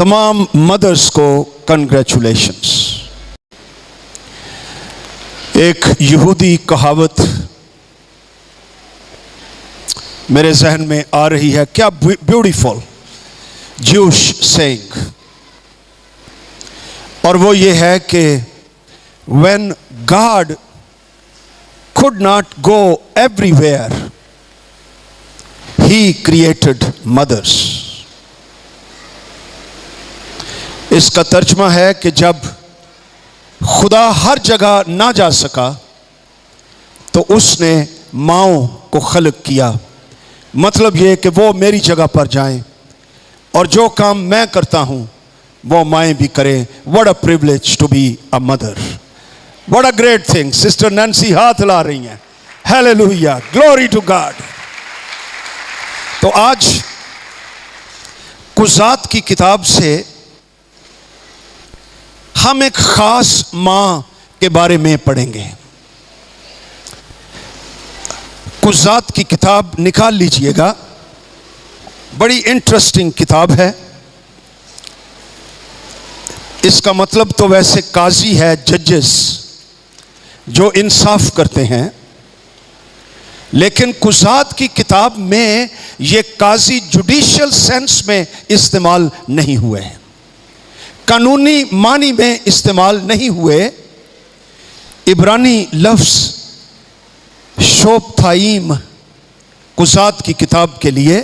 तमाम मदर्स को कंग्रेचुलेशंस। एक यहूदी कहावत मेरे जहन में आ रही है, क्या ब्यूटीफुल ज्यूश सेइंग, और वो ये है कि when God could not go everywhere, He created mothers। इसका तर्जमा है कि जब खुदा हर जगह ना जा सका तो उसने माओं को खलक किया। मतलब ये कि वो मेरी जगह पर जाएं और जो काम मैं करता हूं वो माएं भी करें। What a privilege to be a mother, what a great thing. Sister Nancy हाथ ला रही हैं, हालेलुया, ग्लोरी टू गॉड। तो आज कुज़ात की किताब से हम एक खास मां के बारे में पढ़ेंगे। कुज़ात की किताब निकाल लीजिएगा, बड़ी इंटरेस्टिंग किताब है। इसका मतलब तो वैसे काजी है, जजेस जो इंसाफ करते हैं, लेकिन कुज़ात की किताब में ये काजी जुडिशियल सेंस में इस्तेमाल नहीं हुए, कानूनी मानी में इस्तेमाल नहीं हुए। इब्रानी लफ्ज शोपथाइम कुज़ात की किताब के लिए,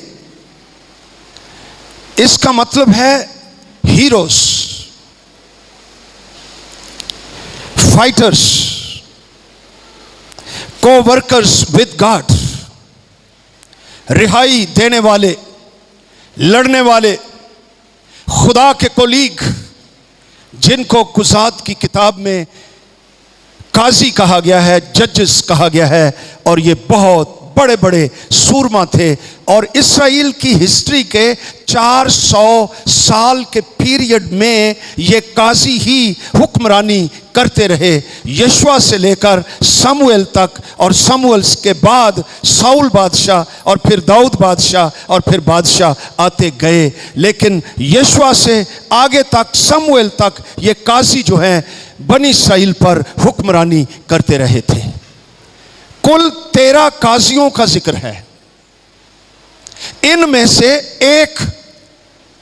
इसका मतलब है हीरोज, फाइटर्स, को-वर्कर्स विद गॉड, रिहाई देने वाले, लड़ने वाले, खुदा के कोलीग, जिनको कुज़ात की किताब में काजी कहा गया है, जजेस कहा गया है। और ये बहुत बड़े बड़े सूरमा थे और इस्राएल की हिस्ट्री के 400 साल के पीरियड में ये काजी ही हुक्मरानी करते रहे, यशवा से लेकर समूएल तक, और समूएल के बाद साउल बादशाह, और फिर दाऊद बादशाह, और फिर बादशाह आते गए। लेकिन यशवा से आगे तक, समूएल तक, ये काजी जो हैं बनी इस्राएल पर हुक्मरानी करते रहे थे। कुल 13 काजियों का जिक्र है। इनमें से एक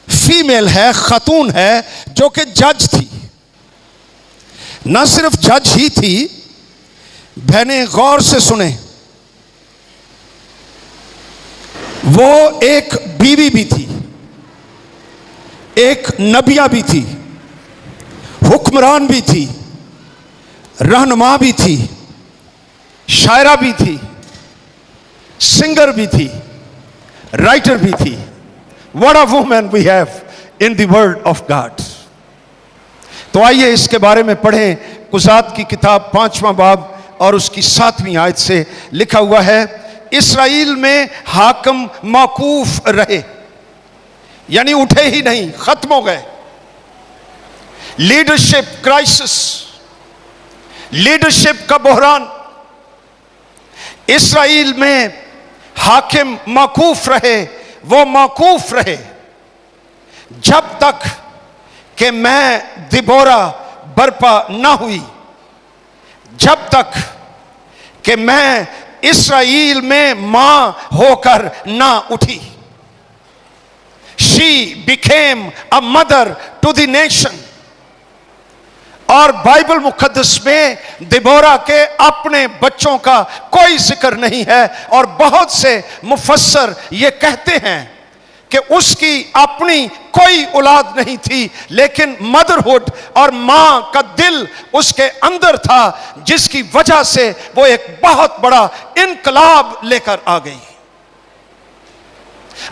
फीमेल है, खातून है, जो कि जज थी। ना सिर्फ जज ही थी, बहने गौर से सुने, वो एक बीवी भी थी, एक नबिया भी थी, हुक्मरान भी थी, रहनुमा भी थी, शायरा भी थी, सिंगर भी थी, राइटर भी थी। What a woman we have in the word of God. तो आइए इसके बारे में पढ़ें। कुज़ात की किताब 5वां बाब और उसकी 7वीं आयत से लिखा हुआ है, इस्राएल में हाकिम मौकूफ रहे, यानी उठे ही नहीं, खत्म हो गए। लीडरशिप क्राइसिस, लीडरशिप का बहरान। इस्राएल में हाकिम मौकूफ रहे, वो मौकूफ रहे जब तक कि मैं दिबोरा बर्पा ना हुई, जब तक कि मैं इस्राएल में मां होकर ना उठी। She became a mother to the nation. और बाइबल मुकद्दस में दिबोरा के अपने बच्चों का कोई जिक्र नहीं है, और बहुत से मुफस्सर ये कहते हैं कि उसकी अपनी कोई औलाद नहीं थी, लेकिन मदरहुड और मां का दिल उसके अंदर था, जिसकी वजह से वो एक बहुत बड़ा इनकलाब लेकर आ गई।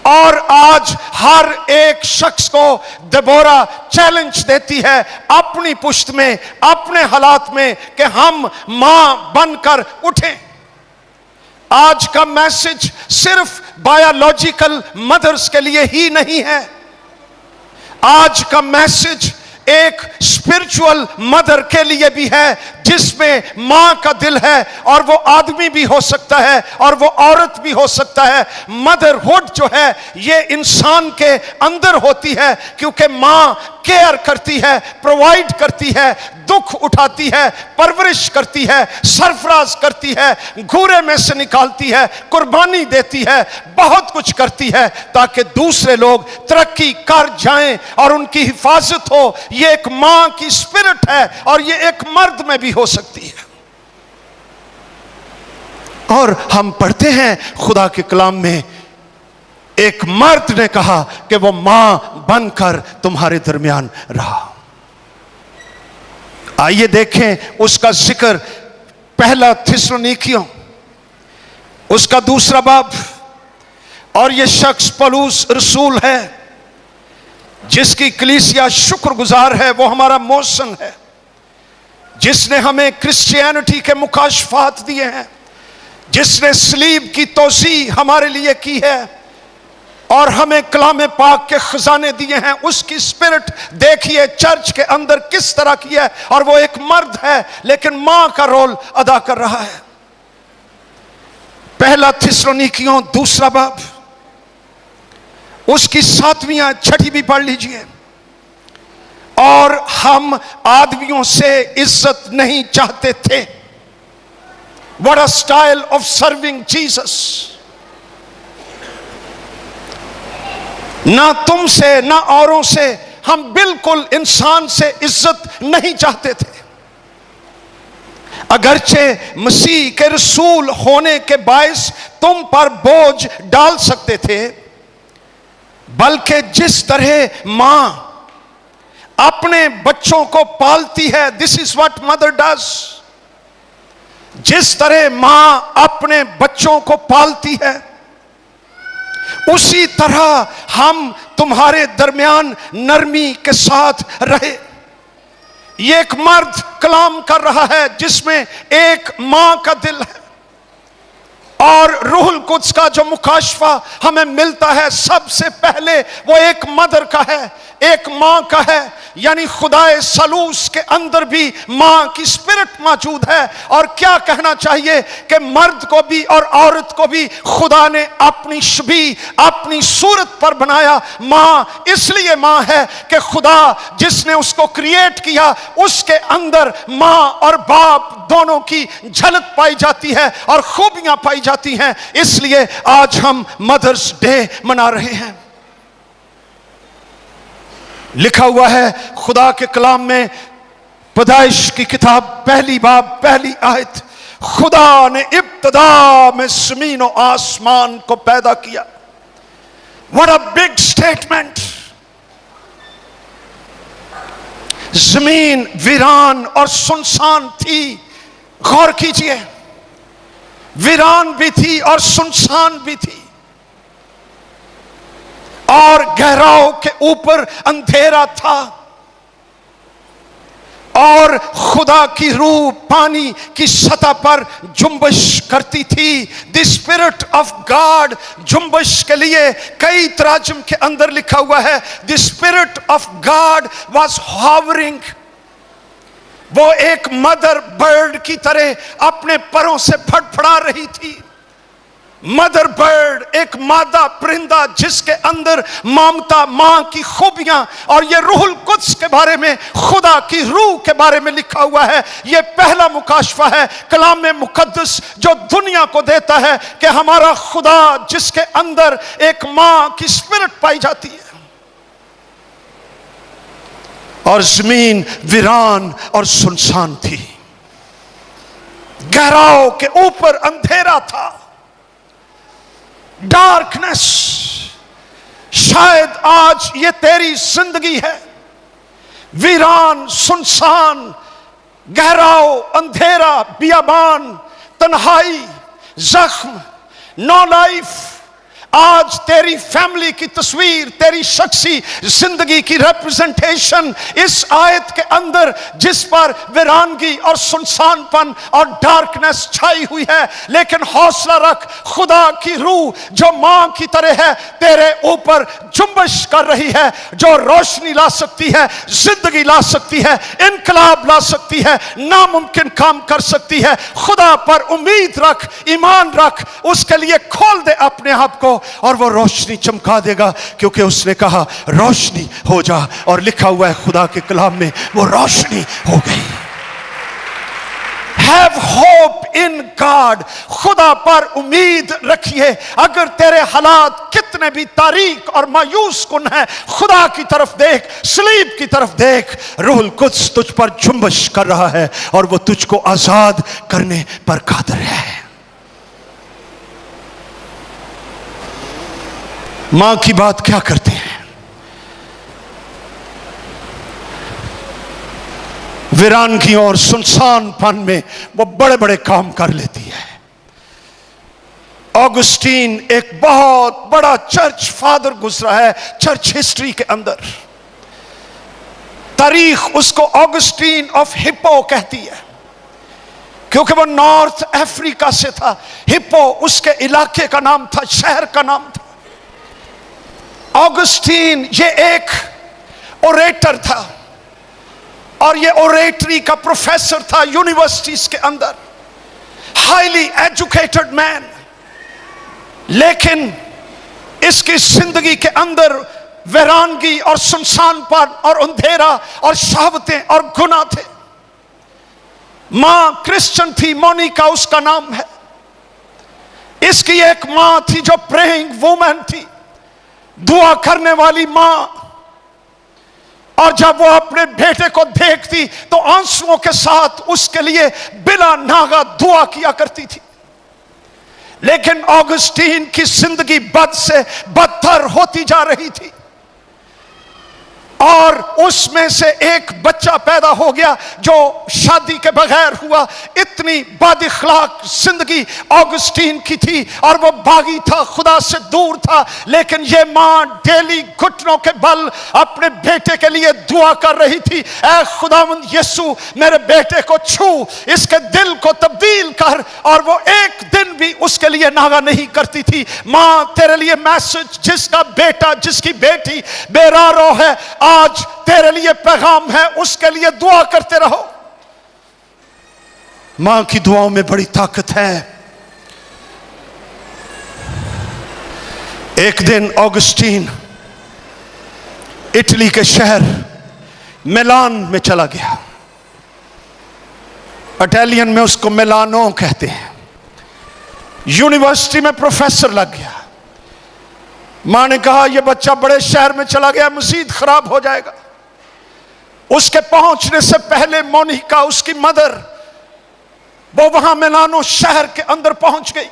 और आज हर एक शख्स को दिबोरा चैलेंज देती है अपनी पुश्त में, अपने हालात में, कि हम मां बनकर उठें। आज का मैसेज सिर्फ बायोलॉजिकल मदर्स के लिए ही नहीं है। आज का मैसेज एक स्पिरिचुअल मदर के लिए भी है, जिसमें मां का दिल है, और वो आदमी भी हो सकता है और वो औरत भी हो सकता है। मदरहुड जो है ये इंसान के अंदर होती है, क्योंकि मां केयर करती है, प्रोवाइड करती है, दुख उठाती है, परवरिश करती है, सरफराज करती है, घूरे में से निकालती है, कुर्बानी देती है, बहुत कुछ करती है ताकि दूसरे लोग तरक्की कर जाएं और उनकी हिफाजत हो। ये एक मां की स्पिरिट है और ये एक मर्द में भी हो सकती है। और हम पढ़ते हैं खुदा के कलाम में, एक मर्द ने कहा कि वो मां बनकर तुम्हारे दरमियान रहा। आइए देखें उसका जिक्र पहला थिस्सलुनीकियों उसका 2 बाब। और ये शख्स पौलुस रसूल है, जिसकी कलीसिया शुक्रगुजार है। वो हमारा मोशन है, जिसने हमें क्रिश्चियनिटी के मुकाशफात दिए हैं, जिसने सलीब की तोसी हमारे लिए की है और हमें कलाम पाक के खजाने दिए हैं। उसकी स्पिरिट देखिए चर्च के अंदर किस तरह की है। और वो एक मर्द है लेकिन मां का रोल अदा कर रहा है। पहला थिस्सलुनीकियों 2 बाब उसकी 7वीं 6वीं भी पढ़ लीजिए। और हम आदमियों से इज्जत नहीं चाहते थे। What a style of serving Jesus। ना तुमसे ना औरों से, हम बिल्कुल इंसान से इज्जत नहीं चाहते थे। अगरचे मसीह के रसूल होने के बायस तुम पर बोझ डाल सकते थे, बल्कि जिस तरह मां अपने बच्चों को पालती है, this is what mother does. जिस तरह मां अपने बच्चों को पालती है, उसी तरह हम तुम्हारे दरमियान नरमी के साथ रहे। ये एक मर्द कलाम कर रहा है जिसमें एक मां का दिल है। और रूहुल कुद्स का जो मुकाशफा हमें मिलता है, सबसे पहले वो एक मदर का है, एक मां का है। यानी खुदाए सलूस के अंदर भी मां की स्पिरिट मौजूद है। और क्या कहना चाहिए कि मर्द को भी और औरत को भी खुदा ने अपनी शबी, अपनी सूरत पर बनाया। मां इसलिए मां है कि खुदा जिसने उसको क्रिएट किया, उसके अंदर मां और बाप दोनों की झलक पाई जाती है और खूबियां पाई जाती हैं। इसलिए आज हम मदर्स डे मना रहे हैं। लिखा हुआ है खुदा के कलाम में, पैदाइश की किताब 1 बाब 1 आयत, खुदा ने इब्तदा में जमीन और आसमान को पैदा किया। What a big statement. जमीन वीरान और सुनसान थी। गौर कीजिए, वीरान भी थी और सुनसान भी थी, और गहराव के ऊपर अंधेरा था। और खुदा की रूह पानी की सतह पर जुम्बिश करती थी। द स्पिरिट ऑफ गॉड, जुम्बिश के लिए कई तराजुम के अंदर लिखा हुआ है, the spirit of God was hovering. वो एक मदर बर्ड की तरह अपने परों से फड़फड़ा रही थी। मदर बर्ड, एक मादा परिंदा जिसके अंदर ममता, मां की खूबियां, और ये रूहुल कुद्स के बारे में, खुदा की रूह के बारे में लिखा हुआ है। ये पहला मुकाशफा है कलाम में मुकद्दस जो दुनिया को देता है कि हमारा खुदा जिसके अंदर एक मां की स्पिरिट पाई जाती है। और जमीन वीरान और सुनसान थी, गहराव के ऊपर अंधेरा था, डार्कनेस। शायद आज ये तेरी जिंदगी है, वीरान, सुनसान, गहराव, अंधेरा, बियाबान, तन्हाई, जख्म, नो लाइफ। आज तेरी फैमिली की तस्वीर, तेरी शख्सी जिंदगी की रिप्रेजेंटेशन इस आयत के अंदर, जिस पर वीरानगी और सुनसानपन और डार्कनेस छाई हुई है, लेकिन हौसला रख, खुदा की रूह जो मां की तरह है तेरे ऊपर जुम्बश कर रही है, जो रोशनी ला सकती है, जिंदगी ला सकती है, इनकलाब ला सकती है, नामुमकिन काम कर सकती है। खुदा पर उम्मीद रख, ईमान रख, उसके लिए खोल दे अपने आप को और वो रोशनी चमका देगा, क्योंकि उसने कहा रोशनी हो जा, और लिखा हुआ है खुदा के कलाम में वो रोशनी हो गई। Have hope in God, खुदा पर उम्मीद रखिए। अगर तेरे हालात कितने भी तारीक और मायूस कुन है, खुदा की तरफ देख, सलीब की तरफ देख। रूहुल कुद्स तुझ पर जुम्बश कर रहा है और वो तुझको आजाद करने पर कादिर है। मां की बात क्या करते हैं? वीरानगी और सुनसानपन में वो बड़े बड़े काम कर लेती है। ऑगस्टीन एक बहुत बड़ा चर्च फादर गुजरा है चर्च हिस्ट्री के अंदर। तारीख उसको ऑगस्टीन ऑफ हिप्पो कहती है, क्योंकि वो नॉर्थ अफ्रीका से था। हिप्पो उसके इलाके का नाम था, शहर का नाम था। ऑगस्टीन ये एक ओरेटर था और ये ओरेटरी का प्रोफेसर था यूनिवर्सिटीज के अंदर, हाईली एजुकेटेड मैन। लेकिन इसकी जिंदगी के अंदर वीरानगी और सुनसानपन और अंधेरा और शहावतें और गुनाह थे। मां क्रिश्चियन थी, मोनिका उसका नाम है। इसकी एक मां थी जो प्रेइंग वुमन थी, दुआ करने वाली मां। और जब वो अपने बेटे को देखती तो आंसुओं के साथ उसके लिए बिला नागा दुआ किया करती थी। लेकिन ऑगस्टीन की जिंदगी बद से बदतर होती जा रही थी और उसमें से एक बच्चा पैदा हो गया जो शादी के बगैर हुआ। इतनी बदअखलाक जिंदगी ऑगस्टीन की थी और वो बागी था, खुदा से दूर था। लेकिन ये मां डेली घुटनों के बल अपने बेटे के लिए दुआ कर रही थी, ऐ खुदावंद यीशु मेरे बेटे को छू, इसके दिल को तब्दील कर। और वो एक दिन भी उसके लिए नागा नहीं करती थी। मां तेरे लिए मैसेज, जिसका बेटा जिसकी बेटी बेरारो है, आज तेरे लिए पैगाम है, उसके लिए दुआ करते रहो। मां की दुआओं में बड़ी ताकत है। एक दिन ऑगस्टीन इटली के शहर मिलान में चला गया। इटालियन में उसको मिलानो कहते हैं। यूनिवर्सिटी में प्रोफेसर लग गया। मां ने कहा यह बच्चा बड़े शहर में चला गया, मजीद खराब हो जाएगा। उसके पहुंचने से पहले मोनिका उसकी मदर वो वहां मिलानो शहर के अंदर पहुंच गई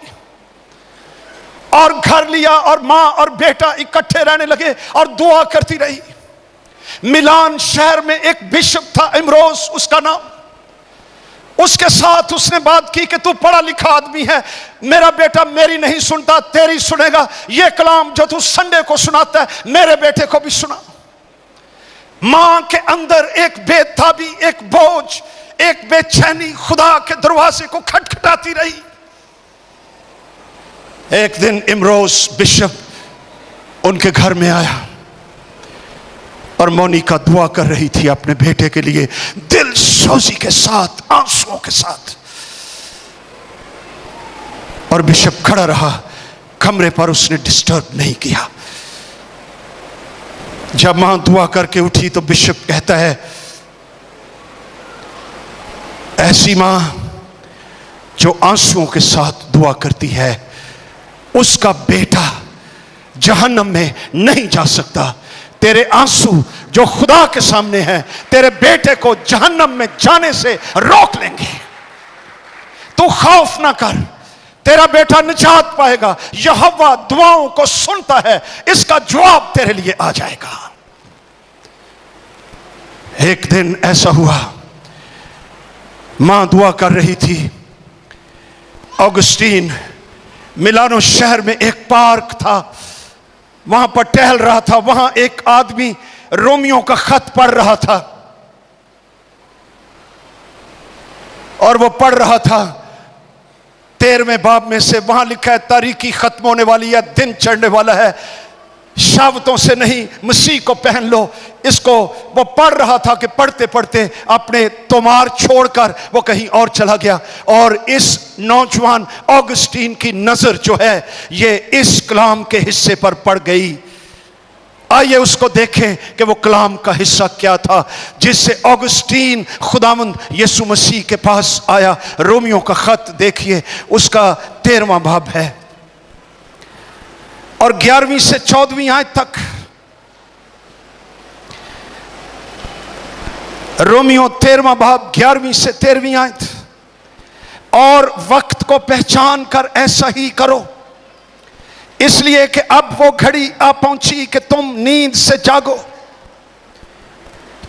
और घर लिया और मां और बेटा इकट्ठे रहने लगे और दुआ करती रही। मिलान शहर में एक बिशप था, इमरोज उसका नाम। उसके साथ उसने बात की कि तू पढ़ा लिखा आदमी है, मेरा बेटा मेरी नहीं सुनता, तेरी सुनेगा। ये कलाम जो तू संडे को सुनाता है मेरे बेटे को भी सुना। मां के अंदर एक बेताबी, एक बोझ, एक बेचैनी खुदा के दरवाजे को खटखटाती रही। एक दिन इमरोज बिशप उनके घर में आया और मोनिका दुआ कर रही थी अपने बेटे के लिए, दिल सोजी के साथ, आंसुओं के साथ। और बिशप खड़ा रहा कमरे पर, उसने डिस्टर्ब नहीं किया। जब मां दुआ करके उठी तो बिशप कहता है, ऐसी मां जो आंसुओं के साथ दुआ करती है, उसका बेटा जहन्नम में नहीं जा सकता। तेरे आंसू जो खुदा के सामने हैं, तेरे बेटे को जहन्नम में जाने से रोक लेंगे। तू खौफ ना कर, तेरा बेटा निजात पाएगा। यहोवा दुआओं को सुनता है, इसका जवाब तेरे लिए आ जाएगा। एक दिन ऐसा हुआ, मां दुआ कर रही थी, ऑगस्टीन मिलानो शहर में एक पार्क था, वहां पर टहल रहा था। वहां एक आदमी रोमियो का खत पढ़ रहा था और वो पढ़ रहा था 13वें बाब में से। वहां लिखा है तारीकी खत्म होने वाली है, दिन चढ़ने वाला है, शावतों से नहीं मसीह को पहन लो। इसको वो पढ़ रहा था कि पढ़ते पढ़ते अपने तोमार छोड़कर वो कहीं और चला गया। और इस नौजवान ऑगस्टीन की नजर जो है ये इस कलाम के हिस्से पर पड़ गई। आइए उसको देखें कि वो कलाम का हिस्सा क्या था जिससे ऑगस्टीन खुदावंद यीशु मसीह के पास आया। रोमियो का खत देखिए, उसका 13वां बाब है और 11वीं से 14वीं आयत तक। रोमियो 13वां बाब 11वीं से 13वीं आयत। और वक्त को पहचान कर ऐसा ही करो, इसलिए कि अब वो घड़ी आ पहुंची कि तुम नींद से जागो,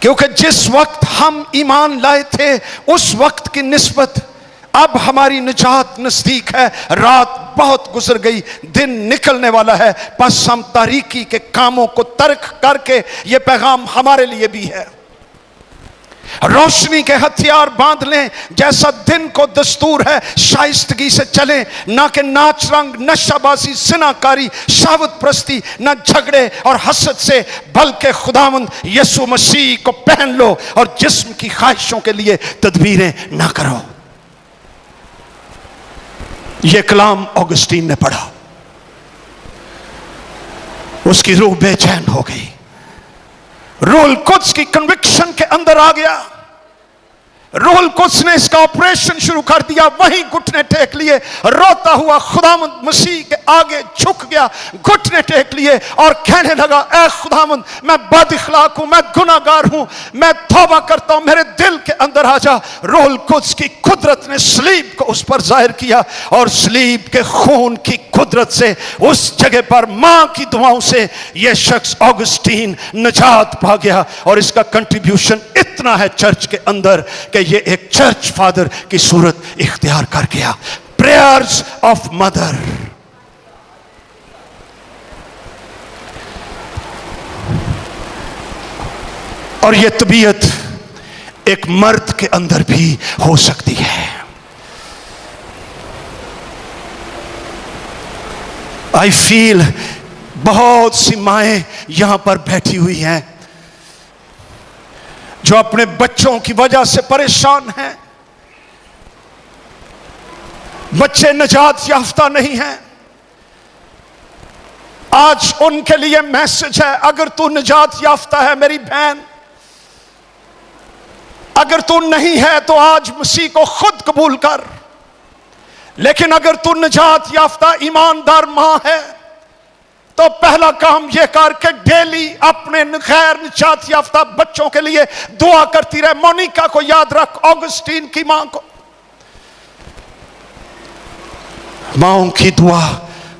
क्योंकि जिस वक्त हम ईमान लाए थे उस वक्त की निस्बत अब हमारी निजात नजदीक है। रात बहुत गुजर गई, दिन निकलने वाला है। बस हम तारीकी के कामों को तर्क करके, ये पैगाम हमारे लिए भी है, रोशनी के हथियार बांध लें। जैसा दिन को दस्तूर है शाइस्तगी से चलें, ना कि नाच रंग, नशाबाजी, जिनाकारी, शावत प्रस्ती, ना झगड़े और हसद से, बल्कि खुदावंद यीशु मसीह को पहन लो और जिस्म की ख्वाहिशों के लिए तदबीरें ना करो। यह कलाम ऑगस्टीन ने पढ़ा, उसकी रूह बेचैन हो गई। रूहुल कुद्स की कन्विक्शन के अंदर आ गया। रूहुल कुद्स ने इसका ऑपरेशन शुरू कर दिया। वहीं घुटने टेक लिए, रोता हुआ खुदावंद मसीह के आगे झुक गया, घुटने टेक लिए और कहने लगा, ऐ खुदावंद मैं बदअखलाक हूं, मैं गुनाहगार हूं, मैं तौबा करता हूं, मेरे दिल के अंदर आ जा। रूहुल कुद्स की कुदरत ने सलीब को उस पर जाहिर किया और सलीब के खून की कुदरत से उस जगह पर मां की दुआओं से यह शख्स ऑगस्टीन निजात पा गया। और इसका कंट्रीब्यूशन इतना है चर्च के अंदर कि ये एक चर्च फादर की सूरत इख्तियार कर गया। Prayers of mother. और यह तबीयत एक मर्द के अंदर भी हो सकती है। आई फील बहुत सी माएं यहां पर बैठी हुई हैं जो अपने बच्चों की वजह से परेशान हैं। बच्चे निजात याफ्ता नहीं हैं। आज उनके लिए मैसेज है, अगर तू निजात याफ्ता है मेरी बहन, अगर तू नहीं है तो आज मसीह को खुद कबूल कर। लेकिन अगर तू निजात याफ्ता ईमानदार मां है तो पहला काम यह कर के डेली अपने गैर निजात याफ्ता बच्चों के लिए दुआ करती रहे। मोनिका को याद रख, ऑगस्टीन की मां को। माओं की दुआ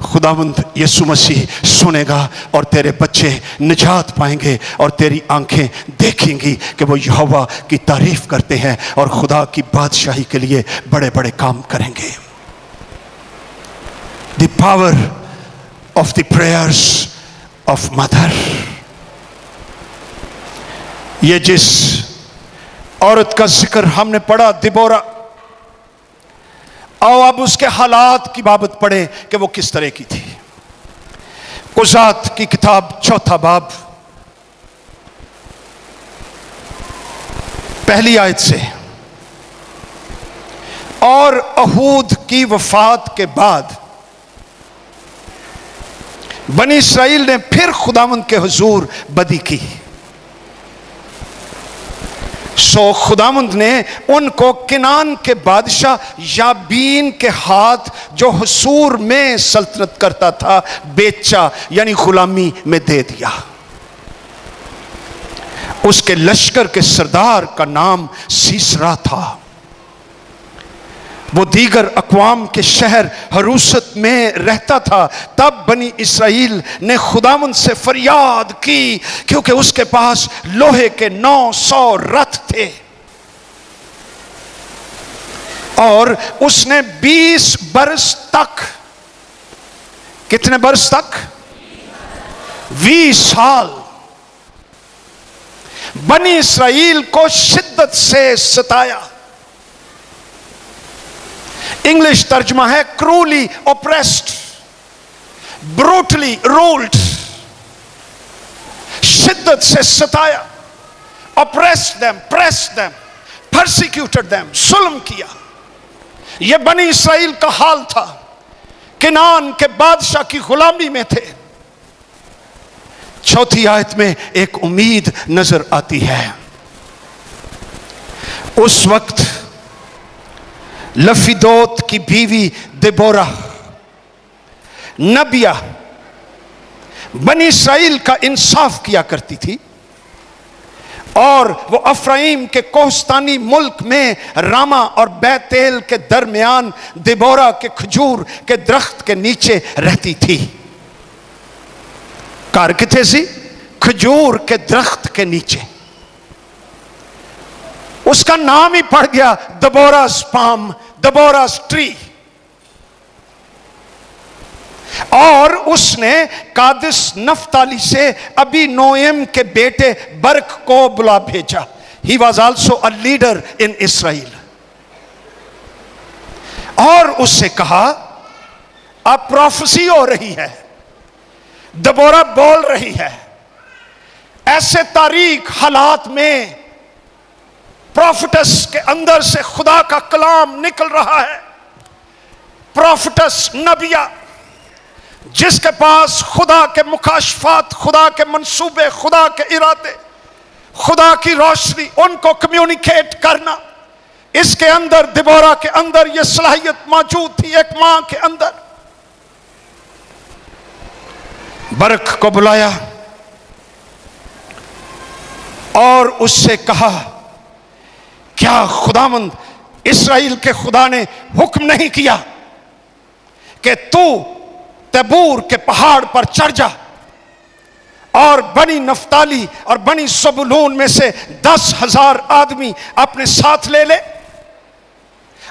खुदावंद यीशु मसीह सुनेगा और तेरे बच्चे निजात पाएंगे और तेरी आंखें देखेंगी कि वो यहोवा की तारीफ करते हैं और खुदा की बादशाही के लिए बड़े बड़े काम करेंगे। The power of the prayers of mother। ये जिस औरत का जिक्र हमने पढ़ा, दिबोरा, आओ अब उसके हालात की बाबत पढ़े कि वो किस तरह की थी। कुज़ात की किताब 4 बाब पहली आयत से। और अहूद की वफात के बाद बनी इस्राएल ने फिर खुदावंद के हुजूर बदी की। सो खुदावंद ने उनको किनान के बादशाह याबीन के हाथ, जो हुसूर में सल्तनत करता था, बेचा यानी गुलामी में दे दिया। उसके लश्कर के सरदार का नाम सीसरा था। वो दीगर अक़वाम के शहर हरूसत में रहता था। तब बनी इस्राएल ने खुदावंद से फरियाद की क्योंकि उसके पास लोहे के 900 रथ थे और उसने 20 बरस तक कितने बरस तक? 20 साल बनी इसराइल को शिद्दत से सताया। इंग्लिश तर्जमा है क्रूली ओप्रेस्ड, ब्रूटली रूल्ड। शिद्दत से सताया, oppressed them, pressed them, persecuted them, जुल्म किया। यह बनी इसराइल का हाल था। किनान के बादशाह की गुलामी में थे। चौथी आयत में एक उम्मीद नजर आती है। उस वक्त लफीदोत की बीवी देबोरा नबिया बनी इसराइल का इंसाफ किया करती थी, और वो अफ्राइम के कोहस्तानी मुल्क में रामा और बैतेल के दरमियान देबोरा के खजूर के दरख्त के नीचे रहती थी। कार किथे सी? खजूर के दरख्त के नीचे। उसका नाम ही पड़ गया दबोरास पाम, दबोरास ट्री। और उसने कादिस नफ्ताली से अबी नोएम के बेटे बरक को बुला भेजा। He was also a leader in Israel. और उससे कहा, अब प्रोफेसी हो रही है, दबोरा बोल रही है, ऐसे तारीख हालात में प्रोफेटस के अंदर से खुदा का कलाम निकल रहा है। प्रोफेटस नबिया, जिसके पास खुदा के मुकाशफात, खुदा के मंसूबे, खुदा के इरादे, खुदा की रोशनी, उनको कम्युनिकेट करना, इसके अंदर दिबोरा के अंदर यह सलाहियत मौजूद थी। एक मां के अंदर बरक को बुलाया और उससे कहा, क्या खुदावंद इस्राएल के खुदा ने हुक्म नहीं किया कि तू तबूर के पहाड़ पर चढ़ जा और बनी नफ्ताली और बनी सबूलून में से 10,000 आदमी अपने साथ ले ले,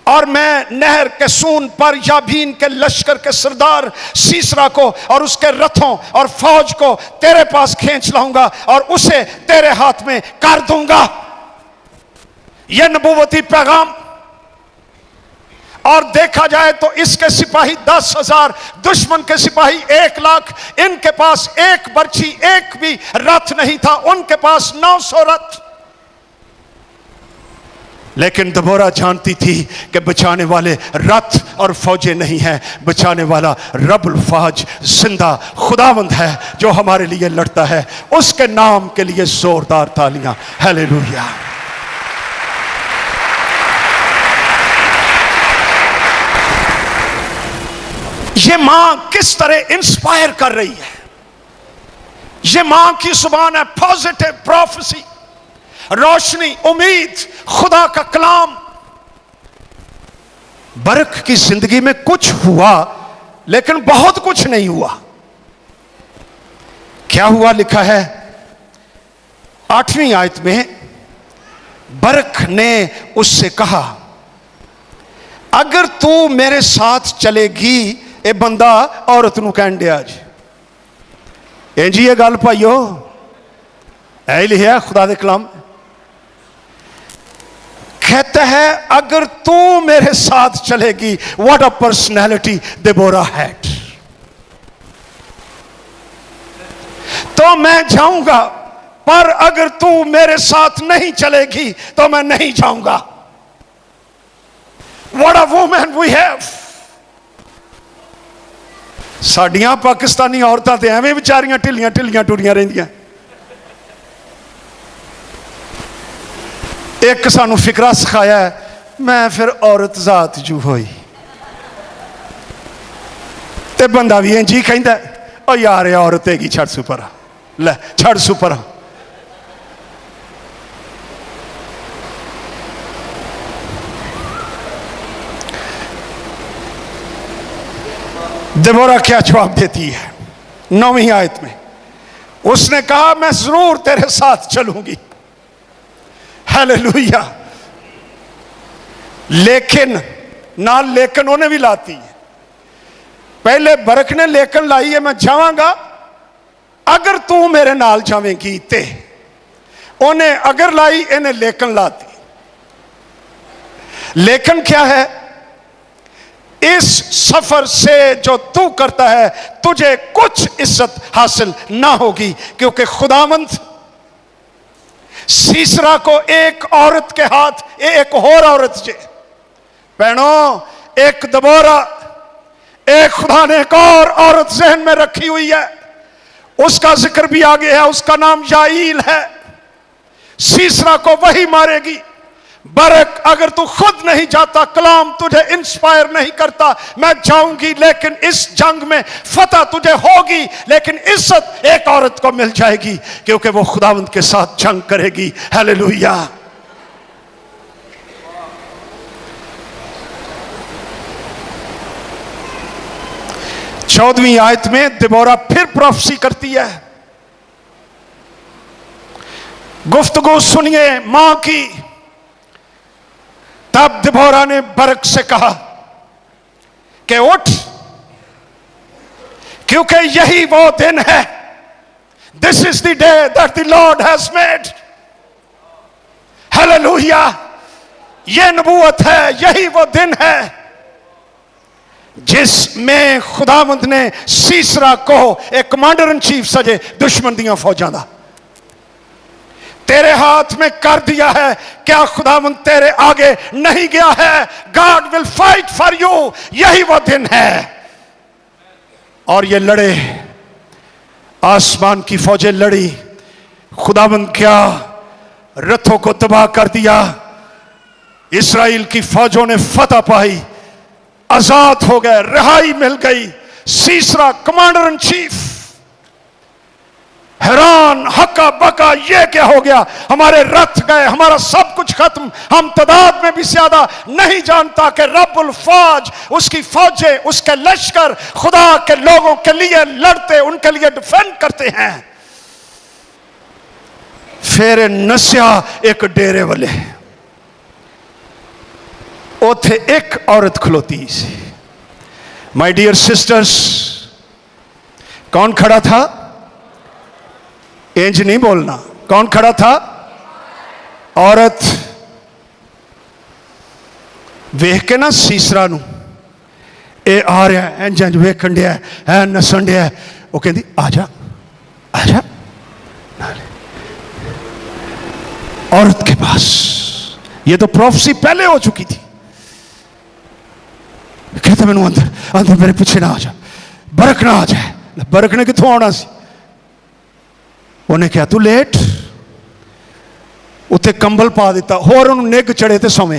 और मैं नहर के सून पर याबीन के लश्कर के सरदार सीसरा को और उसके रथों और फौज को तेरे पास खींच लाऊंगा और उसे तेरे हाथ में कर दूंगा। यह नबूवती पैगाम। और देखा जाए तो इसके सिपाही 10,000, दुश्मन के सिपाही 1,00,000। इनके पास एक बर्छी, एक भी रथ नहीं था, उनके पास 900 रथ। लेकिन दबोरा जानती थी कि बचाने वाले रथ और फौजें नहीं हैं, बचाने वाला रब्बुल फाज जिंदा खुदावंद है जो हमारे लिए लड़ता है। उसके नाम के लिए जोरदार तालियां। हालेलुया। ये मां किस तरह इंस्पायर कर रही है। ये मां की जुबान है पॉजिटिव प्रोफेसी, रोशनी, उम्मीद, खुदा का कलाम। बरक की जिंदगी में कुछ हुआ लेकिन बहुत कुछ नहीं हुआ। क्या हुआ लिखा है 8वीं आयत में, बरक ने उससे कहा, अगर तू मेरे साथ चलेगी। ए बंदा औरत नूं कहन दिया जी, इंजी ये गल भाईओ, ऐ लिखा खुदा दे कलाम। कहता है अगर तू मेरे साथ चलेगी। What a personality Deborah had. तो मैं जाऊंगा, पर अगर तू मेरे साथ नहीं चलेगी तो मैं नहीं जाऊंगा। What a woman we have. साडियां पाकिस्तानी औरतां ते एवें बेचारियां ढिलियां ढिलियां टुरियां रहिंदियां। एक सानू फिकरा सिखाया है, मैं फिर औरत जात जू होई। ते बंदा भी इंजी कहंदा, ओ यार ये औरत हैगी, छड़ सुपर, ले छड़ सुपर। देबोरा क्या जवाब देती है 9वीं आयत में। उसने कहा, मैं जरूर तेरे साथ चलूंगी। हालेलुया। लेकिन ना, लेकिन उन्हें भी लाती है। पहले बरक ने लेकिन लाई है, मैं जावांगा अगर तू मेरे नाल जावेगी ते। उन्हें अगर लाई, इन्हें लेकिन लाती। लेकिन क्या है? इस सफर से जो तू करता है तुझे कुछ इज्जत हासिल ना होगी, क्योंकि खुदावंद सीसरा को एक औरत के हाथ एक और औरत से बहनों, एक दबोरा, एक खुदा ने एक और औरत जहन में रखी हुई है, उसका जिक्र भी आगे है, उसका नाम याईल है। सीसरा को वही मारेगी। बरक अगर तू खुद नहीं जाता, कलाम तुझे इंस्पायर नहीं करता, मैं जाऊंगी लेकिन इस जंग में फतह तुझे होगी, लेकिन इज्जत एक औरत को मिल जाएगी क्योंकि वो खुदावंद के साथ जंग करेगी। हालेलुया। चौदहवीं आयत में दिबोरा फिर प्रोफेसी करती है। गुफ्तगू सुनिए मां की। तब दिबोरा ने बरक से कहा कि उठ, क्योंकि यही वो दिन है। This is the day that the Lord has made. Hallelujah. यह नबूवत है, यही वो दिन है जिसमें खुदावंद ने सीसरा को एक कमांडर इन चीफ सजे दुश्मन दियां फौजां दा तेरे हाथ में कर दिया है। क्या खुदावंद तेरे आगे नहीं गया है? God will fight for you. यही वो दिन है। और ये लड़े, आसमान की फौजें लड़ी। खुदावंद क्या रथों को तबाह कर दिया। इस्राएल की फौजों ने फतह पाई, आजाद हो गए, रिहाई मिल गई। सीसरा कमांडर इन चीफ हैरान, हक्का बक्का, ये क्या हो गया? हमारे रथ गए, हमारा सब कुछ खत्म। हम तादाद में भी ज्यादा नहीं जानता कि रब्बुल फौज, उसकी फौजें, उसके लश्कर खुदा के लोगों के लिए लड़ते, उनके लिए डिफेंड करते हैं। फिर नस्या एक डेरे वाले, उथे एक औरत खलोती सी। माय डियर सिस्टर्स, कौन खड़ा था? इंज नहीं बोलना। कौन खड़ा था? औरत। वेख के ना सीसरा नू, ए आ रहा है, इंज इंज वेखन दिया है, नसन दिया है। वो कहती आजा आजा औरत के पास। ये तो प्रोफेसी पहले हो चुकी थी। कहते मैनू अंदर अंदर मेरे पीछे ना आ जा, बरक ना आ जाए। बरक ने कितों आना सी? उन्हें क्या तू लेट, उत्थे कंबल पा दिता, होर उन्होंने निग चढ़े ते सौवे।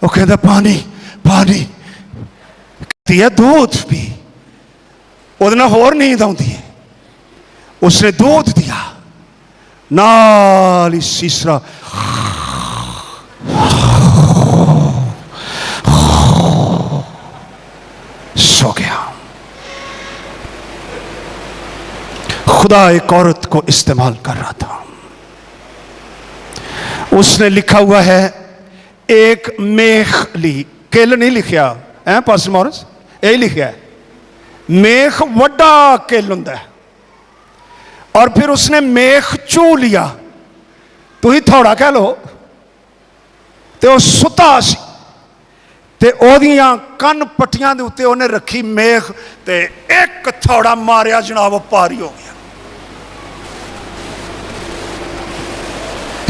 वो कहता पानी पानी, कहती है दूध पी। उहदे नाल होर नींद आउंदी है। उसने दूध दिया, नाल ही सीसरा सो गया। खुदा एक औरत को इस्तेमाल कर रहा था। उसने लिखा हुआ है एक मेख ली, केल नहीं लिखा है पास्टर मॉरिस, यही लिखा है मेख वड्डा केल हुंदा है। और फिर उसने मेख चू लिया, तू ही थोड़ा कह लो, ते वो सुता सी ते ओदियां कन पट्टियां दे उत्ते उन्हें रखी मेख, ते एक थोड़ा मारिया जनाब पारी हो गया।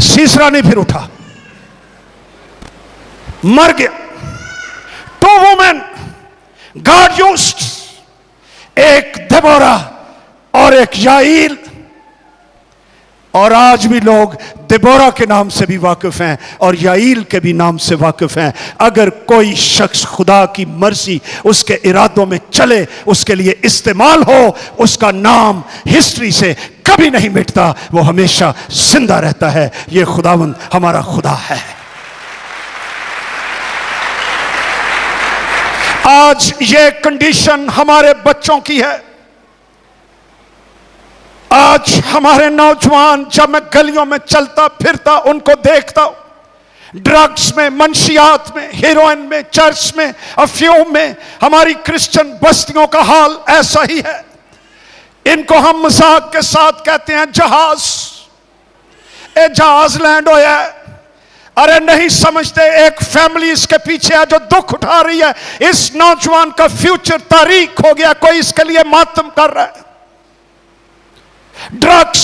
सीसरा नहीं फिर उठा, मर गया। टू वुमेन गॉड यूज्ड, एक दिबोरा और एक याईल। और आज भी लोग दिबोरा के नाम से भी वाकिफ हैं और याईल के भी नाम से वाकिफ हैं। अगर कोई शख्स खुदा की मर्जी उसके इरादों में चले, उसके लिए इस्तेमाल हो, उसका नाम हिस्ट्री से कभी नहीं मिटता, वो हमेशा जिंदा रहता है। ये खुदावंद हमारा खुदा है। आज ये कंडीशन हमारे बच्चों की है। आज हमारे नौजवान, जब मैं गलियों में चलता फिरता उनको देखता हूं, ड्रग्स में, मंशियात में, हीरोइन में, चर्च में, अफ्यूम में। हमारी क्रिश्चियन बस्तियों का हाल ऐसा ही है। इनको हम मजाक के साथ कहते हैं जहाज, ए जहाज लैंड होया है। अरे नहीं समझते, एक फैमिली इसके पीछे है जो दुख उठा रही है। इस नौजवान का फ्यूचर तारीख हो गया, कोई इसके लिए मातम कर रहा है। ड्रग्स,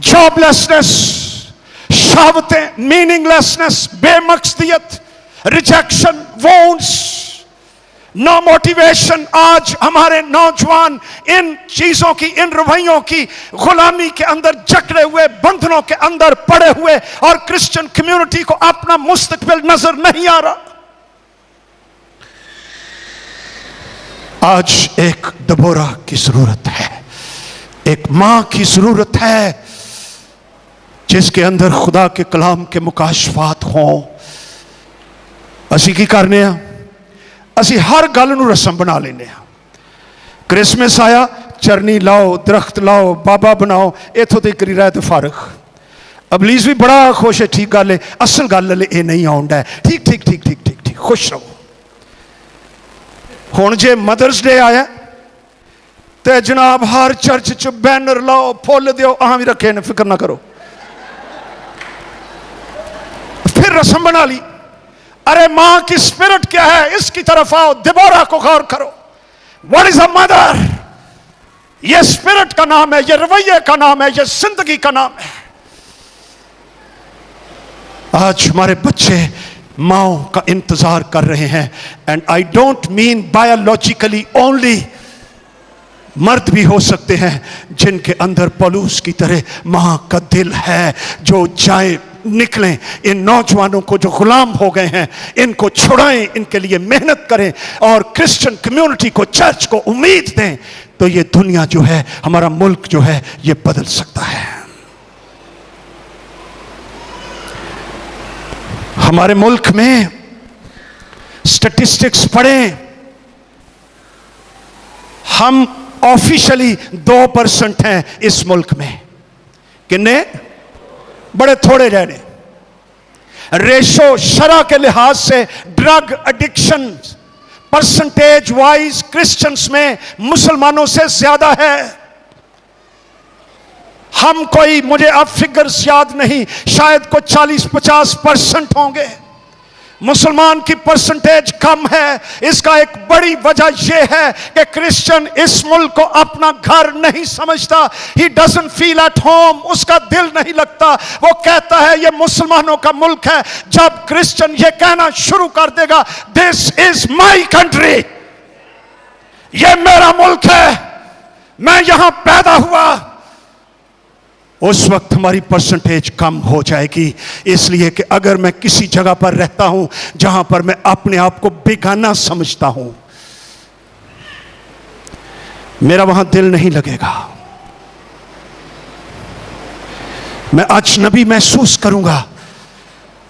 जॉबलेसनेस, शहावतें, मीनिंगलेसनेस, बेमकसदियत, रिजेक्शन, वोन्स, नो मोटिवेशन। आज हमारे नौजवान इन चीजों की, इन रवैयों की गुलामी के अंदर जकड़े हुए, बंधनों के अंदर पड़े हुए, और क्रिश्चियन कम्युनिटी को अपना मुस्तकबिल नजर नहीं आ रहा। आज एक दबोरा की जरूरत है, एक मां की जरूरत है जिसके अंदर खुदा के कलाम के मुकाशफात हों। असी की करने हैं, असी हर गल नूं रस्म बना लेने। क्रिसमस आया, चरनी लाओ, दरख्त लाओ, बाबा बनाओ, इथों तक करी रहा तो फारग। अबलीस भी बड़ा खुश है, ठीक गल है, असल गल ये नहीं आउंदा है। ठीक ठीक ठीक ठीक ठीक ठीक, खुश रहो। हुण जे मदर्स डे आया तो जनाब हर चर्च च बैनर लाओ, फुल दो, अहां भी रखे ने, फिक्र ना करो। फिर रस्म बना ली। अरे मां की स्पिरिट क्या है, इसकी तरफ आओ, दिबोरा को गौर करो। What is a mother? ये स्पिरिट का नाम है, ये रवैये का नाम है, ये जिंदगी का नाम है। आज हमारे बच्चे माओ का इंतजार कर रहे हैं। And I don't mean biologically only, मर्द भी हो सकते हैं जिनके अंदर पौलुस की तरह मां का दिल है, जो जाए निकलें। इन नौजवानों को जो गुलाम हो गए हैं, इनको छुड़ाएं, इनके लिए मेहनत करें और क्रिश्चियन कम्युनिटी को, चर्च को उम्मीद दें, तो ये दुनिया जो है, हमारा मुल्क जो है, ये बदल सकता है। हमारे मुल्क में स्टैटिस्टिक्स पढ़ें, हम ऑफिशियली 2% हैं इस मुल्क में। किन्ने? बड़े थोड़े रहने। रेशो शरा के लिहाज से drug addiction percentage wise Christians में मुसलमानों से ज्यादा है। हम कोई, मुझे अब फिगर्स याद नहीं, शायद को 40-50% होंगे। मुसलमान की परसेंटेज कम है। इसका एक बड़ी वजह यह है कि क्रिश्चियन इस मुल्क को अपना घर नहीं समझता। He doesn't feel at home, उसका दिल नहीं लगता। वो कहता है ये मुसलमानों का मुल्क है। जब क्रिश्चियन ये कहना शुरू कर देगा, दिस इज माई कंट्री, ये मेरा मुल्क है, मैं यहां पैदा हुआ, उस वक्त हमारी परसेंटेज कम हो जाएगी। इसलिए कि अगर मैं किसी जगह पर रहता हूं जहां पर मैं अपने आप को बेगाना समझता हूं, मेरा वहां दिल नहीं लगेगा, मैं अजनबी महसूस करूंगा।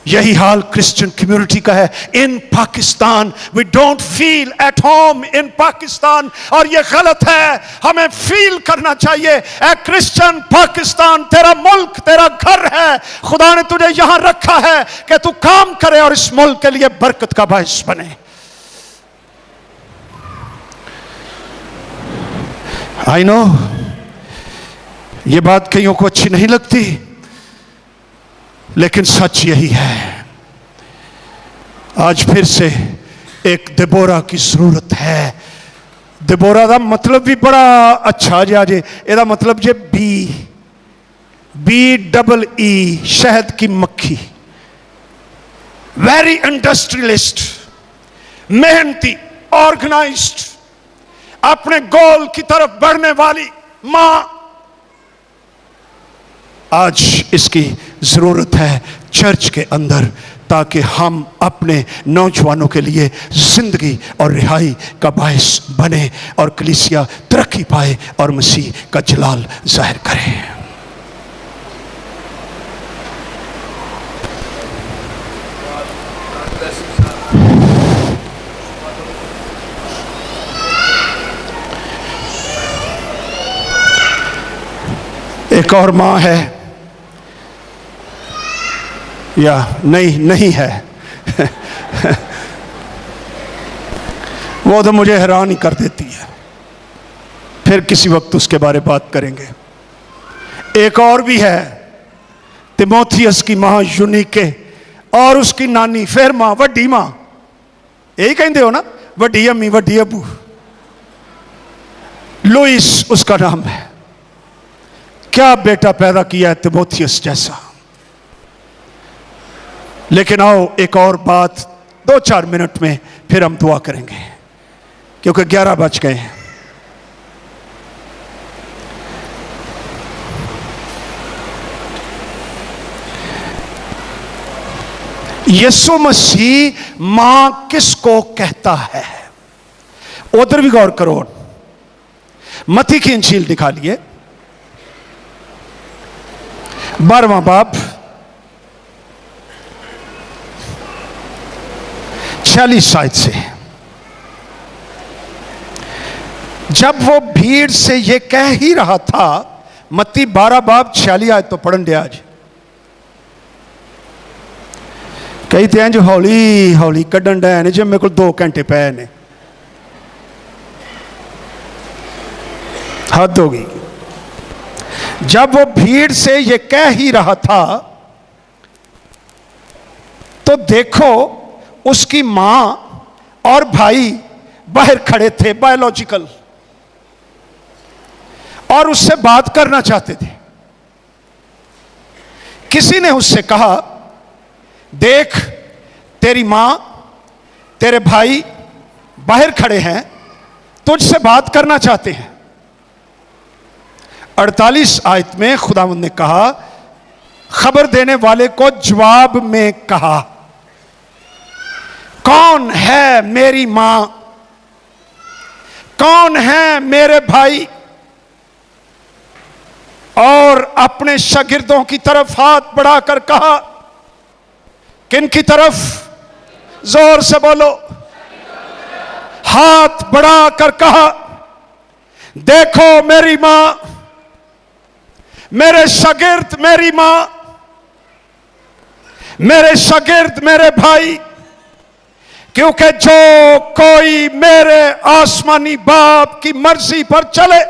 यही हाल क्रिश्चियन कम्युनिटी का है। In Pakistan we don't feel at home in Pakistan, और यह गलत है। हमें फील करना चाहिए, ए क्रिश्चियन, पाकिस्तान तेरा मुल्क, तेरा घर है। खुदा ने तुझे यहां रखा है कि तू काम करे और इस मुल्क के लिए बरकत का बायस बने। आई नो ये बात कईयों को अच्छी नहीं लगती, लेकिन सच यही है। आज फिर से एक दिबोरा की जरूरत है। दिबोरा का मतलब भी बड़ा अच्छा जिहा जे, ਇਹਦਾ मतलब जे BEE, शहद की मक्खी। वेरी इंडस्ट्रियलिस्ट, मेहनती, ऑर्गेनाइज्ड, अपने गोल की तरफ बढ़ने वाली मां। आज इसकी जरूरत है चर्च के अंदर, ताकि हम अपने नौजवानों के लिए जिंदगी और रिहाई का बायस बने और कलीसिया तरक्की पाए और मसीह का जलाल जाहिर करे। एक और मां है या नहीं है वो तो मुझे हैरान ही कर देती है। फिर किसी वक्त उसके बारे बात करेंगे। एक और भी है, तिमोथियस की मां यूनिके और उसकी नानी, फिर मां, वड्डी मां, यही कहते हो ना, वड्डी अम्मी वड्डी अबू। लुइस उसका नाम है। क्या बेटा पैदा किया है तिमोथियस जैसा। लेकिन आओ एक और बात 2-4 मिनट में, फिर हम दुआ करेंगे क्योंकि 11 बज गए हैं। यीशु मसीह मां किसको कहता है, उधर भी गौर करो। मत्ती की इंजील निकालिए 12वां बाब 46 आयत से। जब वो भीड़ से ये कह ही रहा था, मत्ती 12 बाब 46 आयत तो पढ़न दिया आज। कहते हैं जो हौली हौली कड्डन डे ने, जो मेरे को 2 घंटे पे ने, हद होगी। जब वो भीड़ से ये कह ही रहा था तो देखो उसकी मां और भाई बाहर खड़े थे, बायोलॉजिकल, और उससे बात करना चाहते थे। किसी ने उससे कहा, देख तेरी मां तेरे भाई बाहर खड़े हैं, तुझसे बात करना चाहते हैं। 48 आयत में खुदावंद ने कहा, खबर देने वाले को जवाब में कहा, कौन है मेरी मां, कौन है मेरे भाई, और अपने शागिर्दों की तरफ हाथ बढ़ाकर कहा। किन की तरफ? जोर से बोलो। हाथ बढ़ाकर कहा, देखो मेरी मां, मेरे शागिर्द मेरी मां, मेरे शागिर्द मेरे भाई, क्योंकि जो कोई मेरे आसमानी बाप की मर्जी पर चले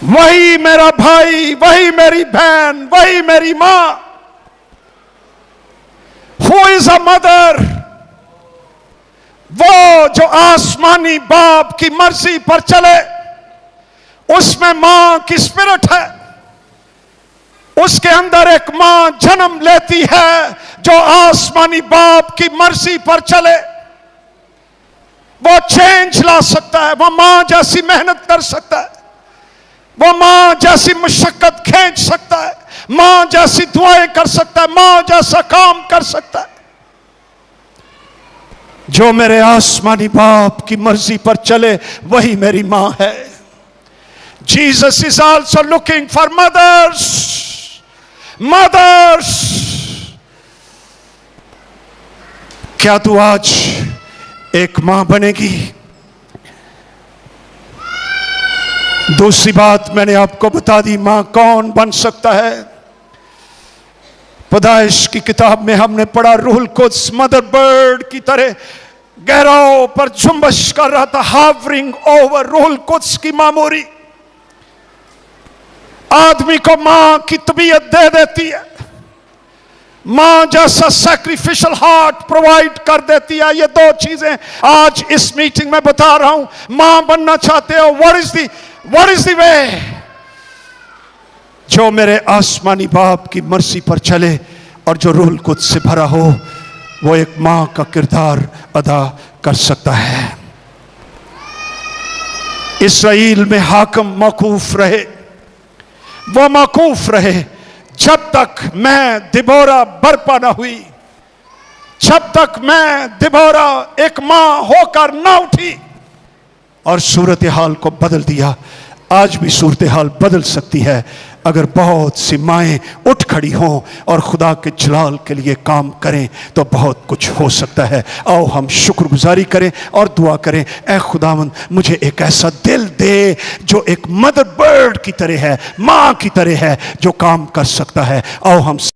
वही मेरा भाई, वही मेरी बहन, वही मेरी मां। Who is a mother? वो जो आसमानी बाप की मर्जी पर चले, उसमें मां की स्पिरिट है। उसके अंदर एक मां जन्म लेती है जो आसमानी बाप की मर्जी पर चले। वो चेंज ला सकता है, वो मां जैसी मेहनत कर सकता है, वो मां जैसी मुशक्कत खींच सकता है, मां जैसी दुआएं कर सकता है, मां जैसा काम कर सकता है। जो मेरे आसमानी बाप की मर्जी पर चले वही मेरी मां है। Jesus is also looking for mothers. Mothers. क्या तू आज एक मां बनेगी? दूसरी बात मैंने आपको बता दी, मां कौन बन सकता है। पैदाइश की किताब में हमने पढ़ा, रूहुल कुद्स मदर बर्ड की तरह गहराओं पर जुम्बश कर रहा था, हावरिंग ओवर। रूहुल कुद्स की मामूरी आदमी को मां की तबीयत दे देती है, मां जैसा सैक्रिफिशियल हार्ट प्रोवाइड कर देती है। ये 2 चीजें आज इस मीटिंग में बता रहा हूं। मां बनना चाहते हो, व्हाट इज द वे? जो मेरे आसमानी बाप की मर्जी पर चले और जो रूहुल कुद्स से भरा हो, वो एक मां का किरदार अदा कर सकता है। इस्राएल में हाकिम मौकूफ रहे, वो मौकूफ रहे जब तक मैं दिबोरा बर्पा ना हुई, जब तक मैं दिबोरा एक मां होकर ना उठी और सूरत हाल को बदल दिया। आज भी सूरत हाल बदल सकती है अगर बहुत सी माएँ उठ खड़ी हों और खुदा के जलाल के लिए काम करें तो बहुत कुछ हो सकता है। आओ हम शुक्रगुजारी करें और दुआ करें, ऐ खुदावंद मुझे एक ऐसा दिल दे जो एक मदर बर्ड की तरह है, माँ की तरह है, जो काम कर सकता है। आओ हम